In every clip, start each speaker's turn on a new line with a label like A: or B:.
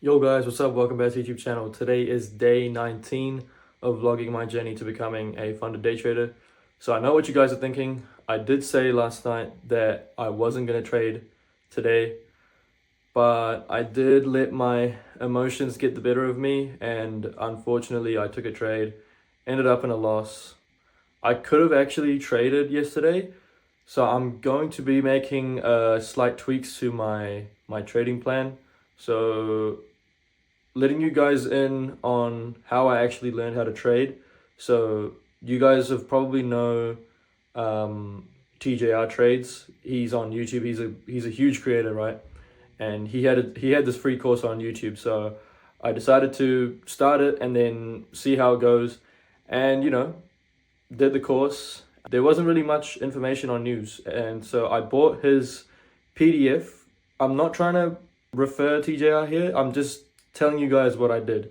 A: Yo guys, what's up? Welcome back to the YouTube channel. Today is day 19 of vlogging my journey to becoming a funded day trader. So I know what you guys are thinking. I did say last night that I wasn't going to trade today, but I did let my emotions get the better of me, and unfortunately I took a trade, ended up in a loss. I could have actually traded yesterday, so I'm going to be making slight tweaks to my trading plan. So letting you guys in on how I actually learned how to trade. So you guys have probably know TJR Trades. He's on YouTube. He's a huge creator, right? And he had this free course on YouTube. So I decided to start it and then see how it goes. And did the course. There wasn't really much information on news, and so I bought his PDF. I'm not trying to refer TJR here. I'm just telling you guys what I did.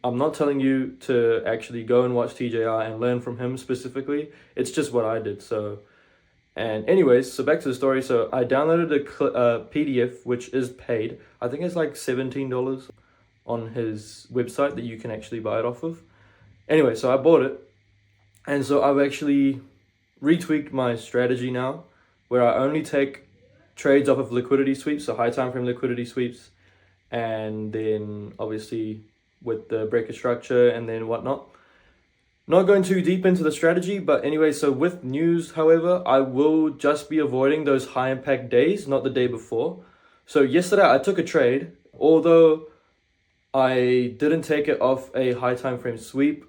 A: I'm not telling you to actually go and watch TJR and learn from him specifically. It's just what I did. So, and anyways, so back to the story. So I downloaded a PDF which is paid. I think it's like $17 on his website that you can actually buy it off of. Anyway, so I bought it, and so I've actually retweaked my strategy now, where I only take trades off of liquidity sweeps, so high time frame liquidity sweeps, and then obviously with the breaker structure and then whatnot. Not going too deep into the strategy, but anyway, so with news, however, I will just be avoiding those high impact days, not the day before. So yesterday I took a trade, although I didn't take it off a high time frame sweep,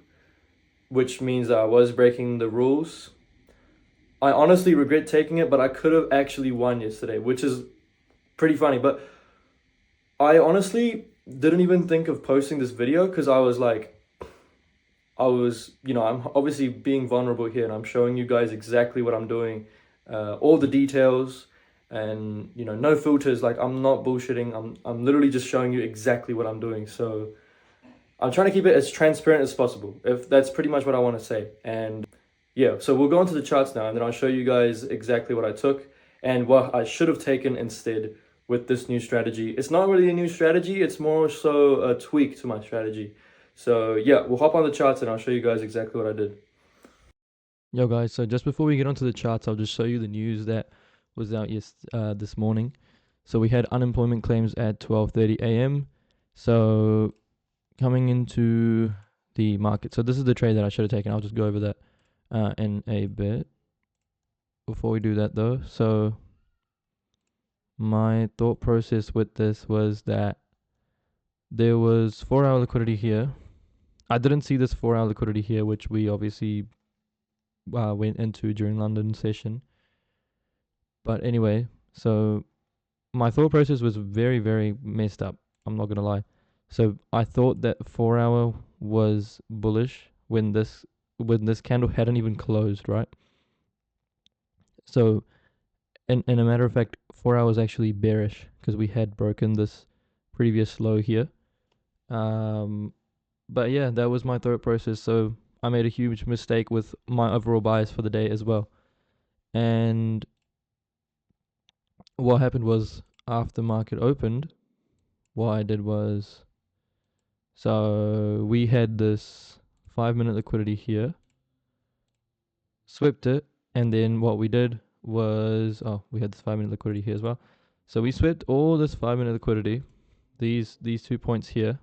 A: which means that I was breaking the rules. I honestly regret taking it, but I could have actually won yesterday, which is pretty funny. But I honestly didn't even think of posting this video because I was like, I'm obviously being vulnerable here and I'm showing you guys exactly what I'm doing, all the details, and no filters. Like, I'm not bullshitting. I'm literally just showing you exactly what I'm doing. So I'm trying to keep it as transparent as possible. If that's pretty much what I want to say. And yeah, so we'll go into the charts now, and then I'll show you guys exactly what I took and what I should have taken instead with this new strategy. It's not really a new strategy, it's more so a tweak to my strategy. So yeah, we'll hop on the charts and I'll show you guys exactly what I did.
B: Yo guys, so just before we get onto the charts, I'll just show you the news that was out this morning. So we had unemployment claims at 12:30 a.m. So coming into the market. So this is the trade that I should have taken. I'll just go over that in a bit. Before we do that though, so my thought process with this was that there was 4-hour liquidity here. I didn't see this 4-hour liquidity here, which we obviously went into during London session. But anyway, so my thought process was very, very messed up. I'm not gonna lie. So I thought that 4-hour was bullish when this candle hadn't even closed, right? So in a matter of fact, 4-hour was actually bearish because we had broken this previous low here. Um, but yeah, that was my thought process. So I made a huge mistake with my overall bias for the day as well. And what happened was after market opened, what I did was, so we had this 5-minute liquidity here, swept it, and then what we did was, we had this 5-minute liquidity here as well. So we swept all this 5-minute liquidity, these 2 points here,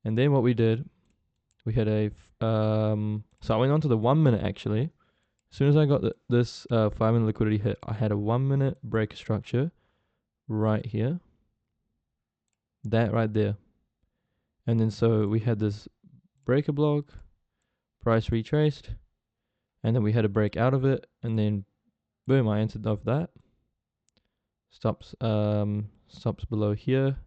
B: and then what we did, we had so I went on to the 1 minute actually. As soon as I got this 5-minute liquidity hit, I had a 1-minute break structure right here, that right there. And then so we had this breaker block, price retraced, and then we had a break out of it, and then boom, I entered off that. Stops below here.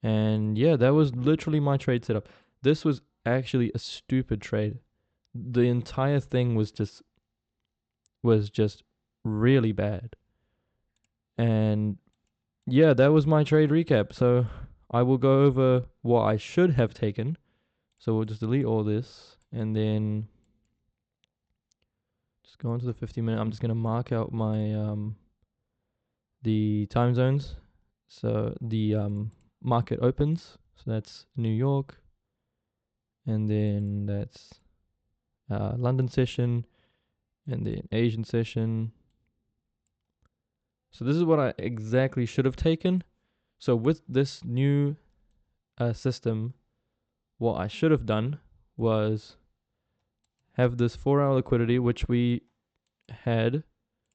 B: And yeah, that was literally my trade setup. This was actually a stupid trade. The entire thing was just really bad. And yeah, that was my trade recap. So I will go over what I should have taken. So we'll just delete all this and then just go into the 50-minute. I'm just gonna mark out my the time zones. So the market opens. So that's New York, and then that's London session, and then Asian session. So this is what I exactly should have taken. So with this new system, what I should have done was have this 4-hour liquidity, which we had.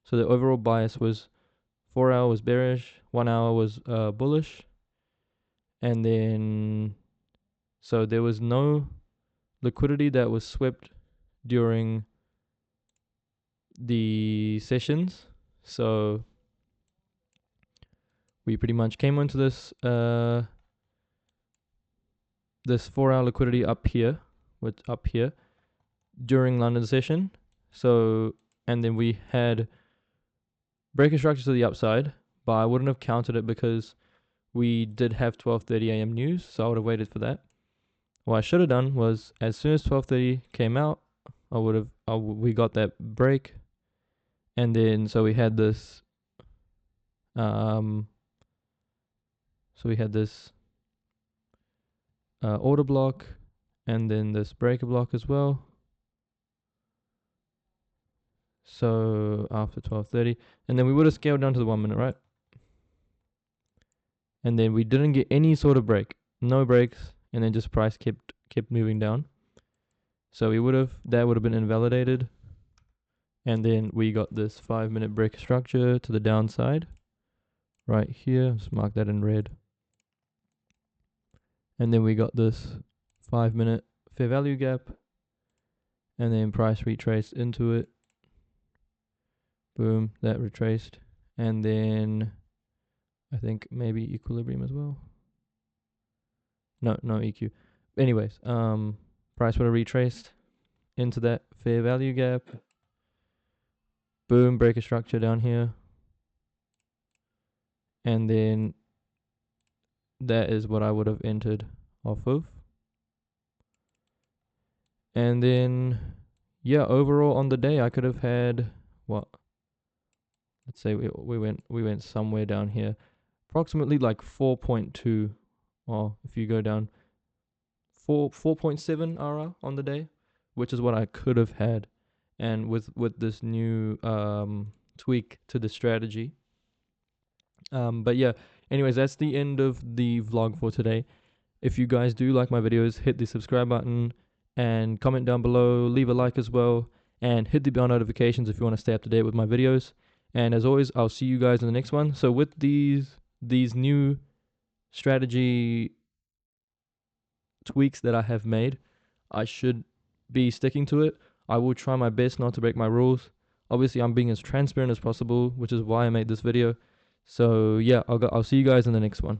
B: So the overall bias was 4 hour was bearish, 1 hour was bullish, and then so there was no liquidity that was swept during the sessions. So we pretty much came onto this this 4-hour liquidity up here during London session. So and then we had breaker structure to the upside, but I wouldn't have counted it because we did have 12:30 a.m. news, so I would have waited for that. What I should have done was, as soon as 12:30 came out, we got that break, and then so we had this, order block, and then this breaker block as well. So after 12:30, and then we would have scaled down to the 1 minute, right? And then we didn't get any sort of break, no breaks, and then just price kept moving down. So that would have been invalidated. And then we got this 5-minute break structure to the downside right here. Let's mark that in red. And then we got this 5-minute fair value gap, and then price retraced into it. Boom, that retraced. And then I think maybe equilibrium as well. No EQ. Anyways, price would have retraced into that fair value gap. Boom, breaker structure down here. And then that is what I would have entered off of. And then, yeah, overall on the day, I could have had what? Let's say we went somewhere down here, approximately like 4.2, or if you go down 4.7 RR on the day, which is what I could have had. And with this new tweak to the strategy. But yeah, anyways, that's the end of the vlog for today. If you guys do like my videos, hit the subscribe button and comment down below, leave a like as well, and hit the bell notifications if you want to stay up to date with my videos. And as always, I'll see you guys in the next one. So with these new strategy tweaks that I have made, I should be sticking to it. I will try my best not to break my rules. Obviously, I'm being as transparent as possible, which is why I made this video. So yeah, I'll see you guys in the next one.